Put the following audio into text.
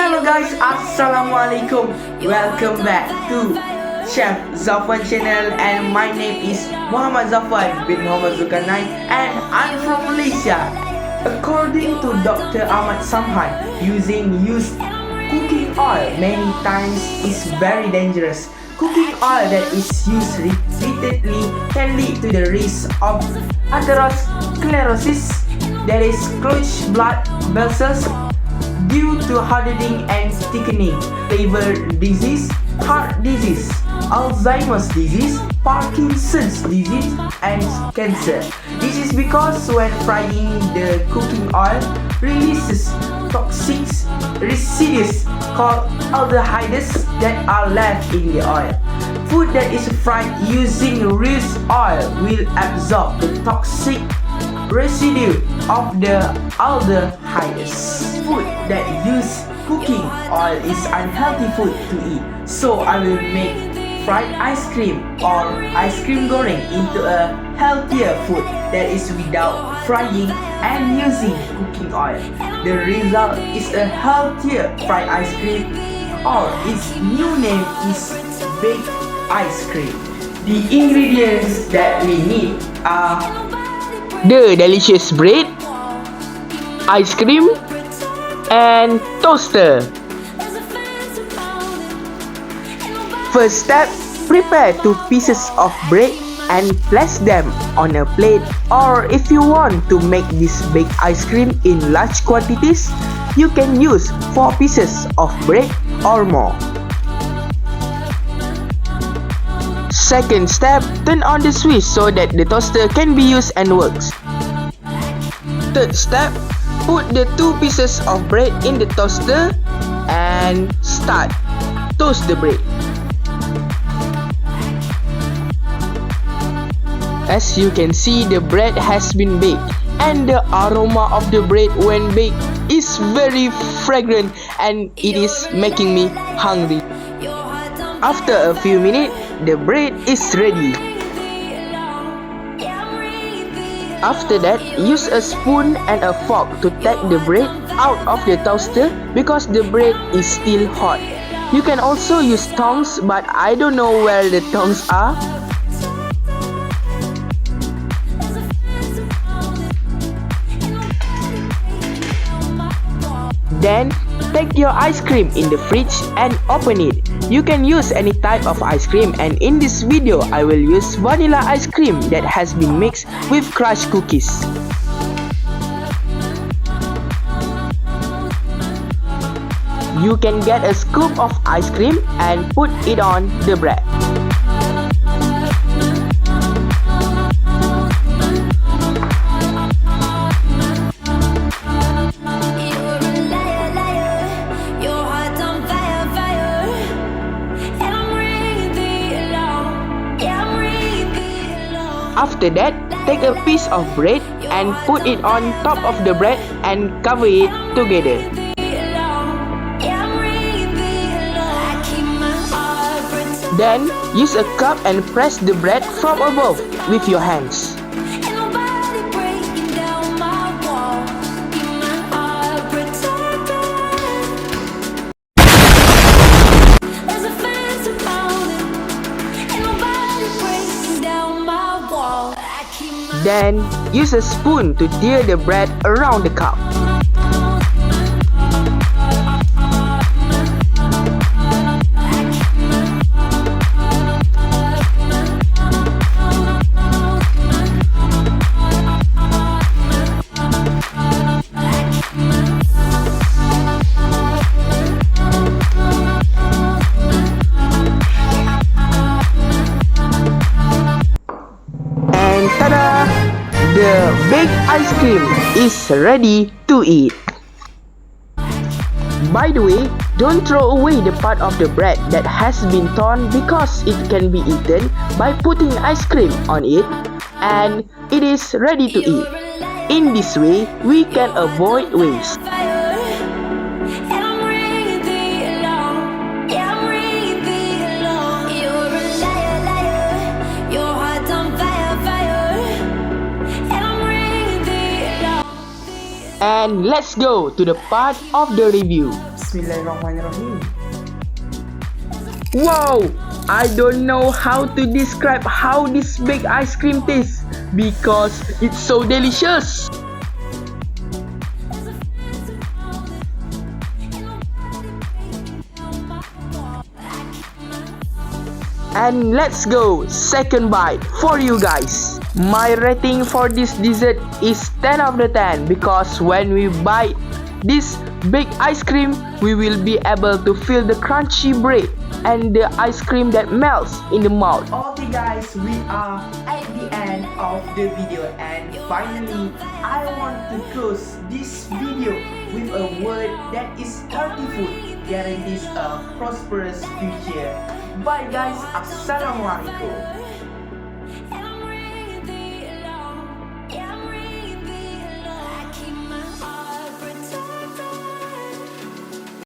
Hello guys, Assalamualaikum. Welcome back to Chef Zafwan channel, and my name is Muhammad Zafwan bin Muhammad Zulkarnain, and I'm from Malaysia. According to Dr. Ahmad Samhan, using used cooking oil many times is very dangerous. Cooking oil that is used repeatedly can lead to the risk of atherosclerosis, that is clogged blood vessels due to hardening and thickening, liver disease, heart disease, Alzheimer's disease, Parkinson's disease, and cancer. This is because when frying, the cooking oil releases toxic residues called aldehydes that are left in the oil. Food that is fried using used oil will absorb the toxic residue of the aldehydes. Food that use cooking oil is unhealthy food to eat, so I will make fried ice cream or Aiskrim Goreng into a healthier food that is without frying and using cooking oil. The result is a healthier fried ice cream, or its new name is baked ice cream. The ingredients that we need are the delicious bread, ice cream, and toaster. First step, prepare 2 pieces of bread and place them on a plate, or if you want to make this baked ice cream in large quantities, you can use 4 pieces of bread or more. Second step, turn on the switch so that the toaster can be used and works. Third step, put the 2 pieces of bread in the toaster and start toast the bread. As you can see, the bread has been baked, and the aroma of the bread when baked is very fragrant, and it is making me hungry. After a few minutes, the bread is ready. After that, use a spoon and a fork to take the bread out of the toaster because the bread is still hot. You can also use tongs, but I don't know where the tongs are. Then, take your ice cream in the fridge and open it. You can use any type of ice cream, and in this video, I will use vanilla ice cream that has been mixed with crushed cookies. You can get a scoop of ice cream and put it on the bread. After that, take a piece of bread and put it on top of the bread and cover it together. Then, use a cup and press the bread from above with your hands. Then, use a spoon to tear the bread around the cup. And tada! The baked ice cream is ready to eat. By the way, don't throw away the part of the bread that has been torn because it can be eaten by putting ice cream on it, and it is ready to eat. In this way, we can avoid waste. And let's go to the part of the review. Bismillahirrahmanirrahim. Wow! I don't know how to describe how this baked ice cream tastes because it's so delicious. And let's go second bite for you guys. My rating for this dessert is 10 out of 10 because when we bite this baked ice cream, we will be able to feel the crunchy bread and the ice cream that melts in the mouth. Okay guys, we are at the end of the video, and finally I want to close this video with a word that is healthy food guarantees a prosperous future. Bye guys, assalamualaikum.